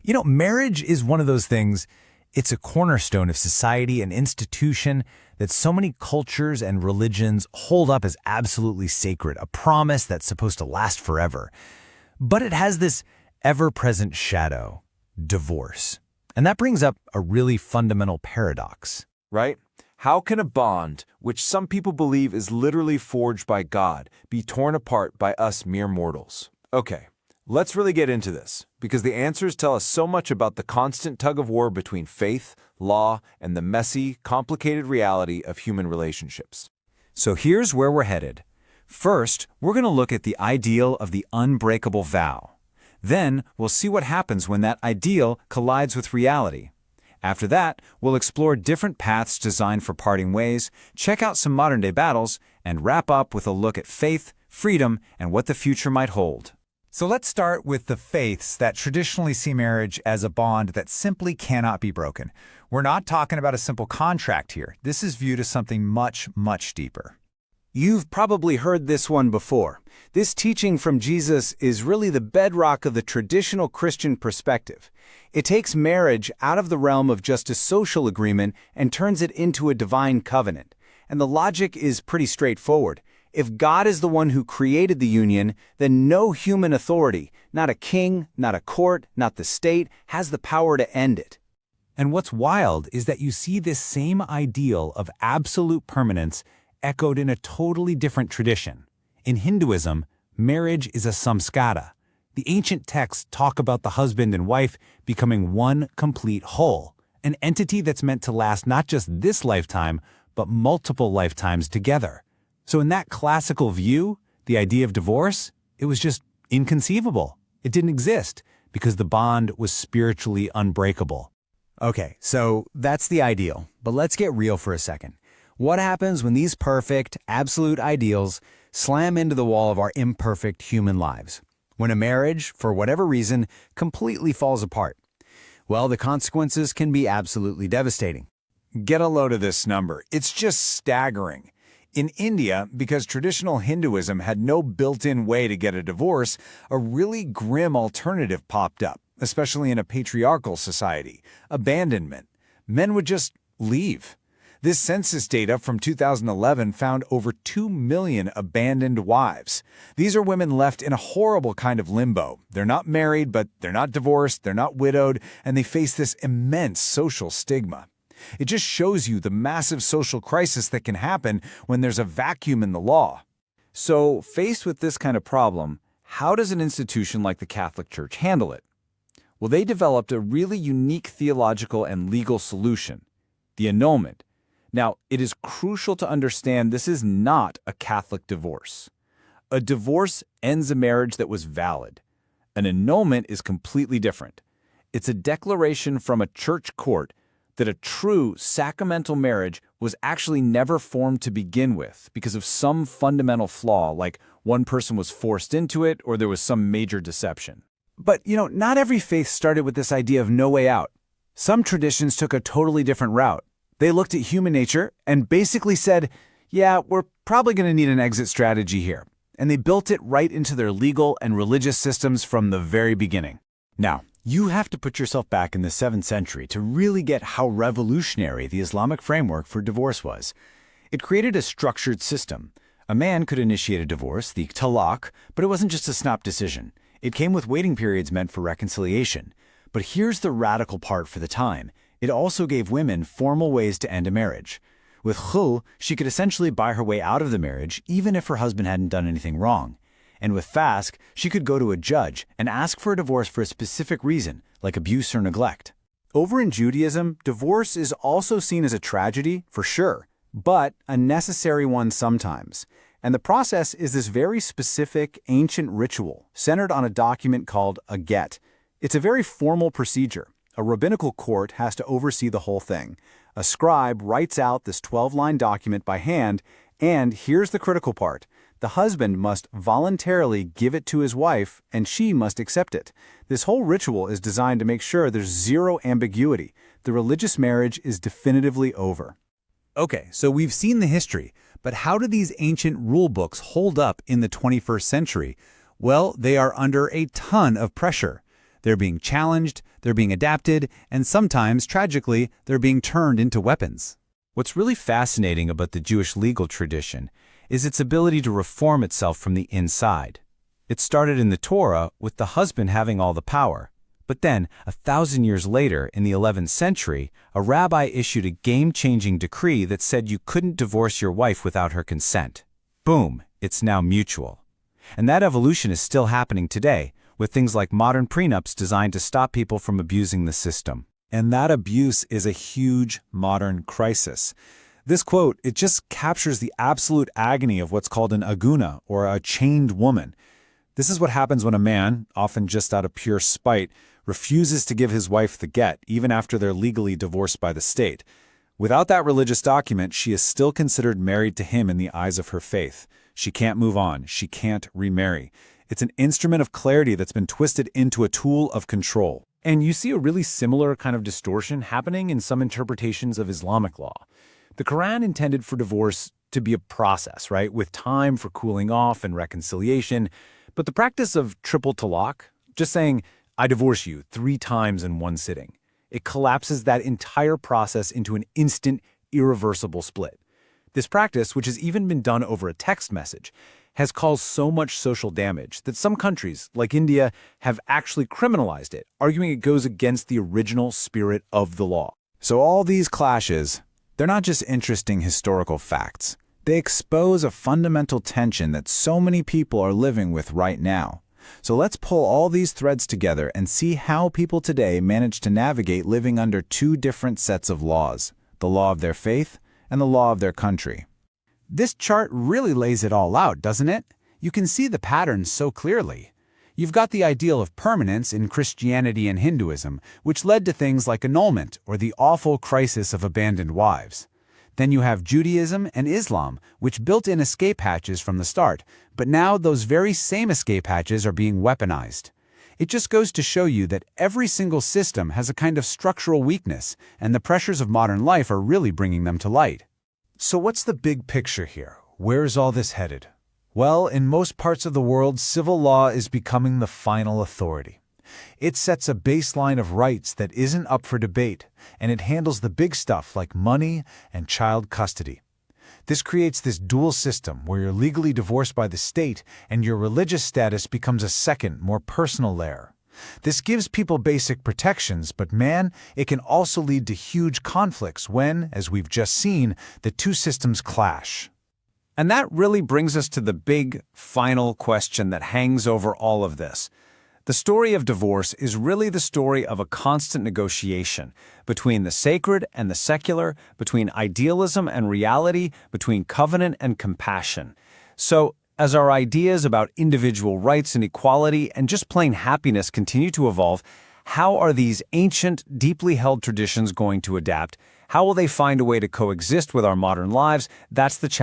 Marriage is one of those things, it's a cornerstone of society, an institution that so many cultures and religions hold up as absolutely sacred, a promise that's supposed to last forever. But it has this ever-present shadow, divorce. And that brings up a really fundamental paradox. Right? How can a bond, which some people believe is literally forged by God, be torn apart by us mere mortals? Okay, let's really get into this, because the answers tell us so much about the constant tug-of-war between faith, law, and the messy, complicated reality of human relationships. So here's where we're headed. First, we're going to look at the ideal of the unbreakable vow. Then, we'll see what happens when that ideal collides with reality. After that, we'll explore different paths designed for parting ways, check out some modern-day battles, and wrap up with a look at faith, freedom, and what the future might hold. So let's start with the faiths that traditionally see marriage as a bond that simply cannot be broken. We're not talking about a simple contract here. This is viewed as something much, much deeper. You've probably heard this one before. This teaching from Jesus is really the bedrock of the traditional Christian perspective. It takes marriage out of the realm of just a social agreement and turns it into a divine covenant. And the logic is pretty straightforward. If God is the one who created the union, then no human authority, not a king, not a court, not the state, has the power to end it. And what's wild is that you see this same ideal of absolute permanence echoed in a totally different tradition. In Hinduism, marriage is a samskara. The ancient texts talk about the husband and wife becoming one complete whole, an entity that's meant to last not just this lifetime, but multiple lifetimes together. So in that classical view, the idea of divorce, it was just inconceivable. It didn't exist because the bond was spiritually unbreakable. Okay, so that's the ideal, but let's get real for a second. What happens when these perfect, absolute ideals slam into the wall of our imperfect human lives? When a marriage, for whatever reason, completely falls apart? Well, the consequences can be absolutely devastating. Get a load of this number. It's just staggering. In India, because traditional Hinduism had no built-in way to get a divorce, a really grim alternative popped up, especially in a patriarchal society: abandonment. Men would just leave. This census data from 2011 found over 2 million abandoned wives. These are women left in a horrible kind of limbo. They're not married, but they're not divorced, they're not widowed, and they face this immense social stigma. It just shows you the massive social crisis that can happen when there's a vacuum in the law. So, faced with this kind of problem, how does an institution like the Catholic Church handle it? Well, they developed a really unique theological and legal solution: the annulment. Now, it is crucial to understand this is not a Catholic divorce. A divorce ends a marriage that was valid. An annulment is completely different. It's a declaration from a church court that a true sacramental marriage was actually never formed to begin with because of some fundamental flaw, like one person was forced into it or there was some major deception. But, not every faith started with this idea of no way out. Some traditions took a totally different route. They looked at human nature and basically said, yeah, we're probably going to need an exit strategy here. And they built it right into their legal and religious systems from the very beginning. Now, you have to put yourself back in the 7th century to really get how revolutionary the Islamic framework for divorce was. It created a structured system. A man could initiate a divorce, the talaq, but it wasn't just a snap decision. It came with waiting periods meant for reconciliation. But here's the radical part for the time. It also gave women formal ways to end a marriage. With khul, she could essentially buy her way out of the marriage even if her husband hadn't done anything wrong. And with fasq, she could go to a judge and ask for a divorce for a specific reason, like abuse or neglect. Over in Judaism, divorce is also seen as a tragedy, for sure, but a necessary one sometimes. And the process is this very specific, ancient ritual centered on a document called a get. It's a very formal procedure. A rabbinical court has to oversee the whole thing. A scribe writes out this 12-line document by hand, and here's the critical part. The husband must voluntarily give it to his wife, and she must accept it. This whole ritual is designed to make sure there's zero ambiguity. The religious marriage is definitively over. Okay, so we've seen the history, but how do these ancient rule books hold up in the 21st century? Well, they are under a ton of pressure. They're being challenged, they're being adapted, and sometimes, tragically, they're being turned into weapons. What's really fascinating about the Jewish legal tradition is its ability to reform itself from the inside. It started in the Torah with the husband having all the power. But then, 1,000 years later, in the 11th century, a rabbi issued a game-changing decree that said you couldn't divorce your wife without her consent. Boom, it's now mutual. And that evolution is still happening today, with things like modern prenups designed to stop people from abusing the system. And that abuse is a huge modern crisis. This quote, it just captures the absolute agony of what's called an aguna, or a chained woman. This is what happens when a man, often just out of pure spite, refuses to give his wife the get, even after they're legally divorced by the state. Without that religious document, she is still considered married to him in the eyes of her faith. She can't move on. She can't remarry. It's an instrument of clarity that's been twisted into a tool of control. And you see a really similar kind of distortion happening in some interpretations of Islamic law. The Quran intended for divorce to be a process, right, with time for cooling off and reconciliation. But the practice of triple talaq, just saying, I divorce you 3 times in one sitting, it collapses that entire process into an instant, irreversible split. This practice, which has even been done over a text message, has caused so much social damage that some countries, like India, have actually criminalized it, arguing it goes against the original spirit of the law. So all these clashes, they're not just interesting historical facts. They expose a fundamental tension that so many people are living with right now. So let's pull all these threads together and see how people today manage to navigate living under 2 different sets of laws, the law of their faith and the law of their country. This chart really lays it all out, doesn't it? You can see the patterns so clearly. You've got the ideal of permanence in Christianity and Hinduism, which led to things like annulment or the awful crisis of abandoned wives. Then you have Judaism and Islam, which built in escape hatches from the start, but now those very same escape hatches are being weaponized. It just goes to show you that every single system has a kind of structural weakness, and the pressures of modern life are really bringing them to light. So what's the big picture here? Where's all this headed? Well, in most parts of the world, civil law is becoming the final authority. It sets a baseline of rights that isn't up for debate, and it handles the big stuff like money and child custody. This creates this dual system where you're legally divorced by the state and your religious status becomes a second, more personal layer. This gives people basic protections, but man, it can also lead to huge conflicts when, as we've just seen, the 2 systems clash. And that really brings us to the big, final question that hangs over all of this. The story of divorce is really the story of a constant negotiation between the sacred and the secular, between idealism and reality, between covenant and compassion. So, as our ideas about individual rights and equality and just plain happiness continue to evolve, how are these ancient, deeply held traditions going to adapt? How will they find a way to coexist with our modern lives? That's the challenge.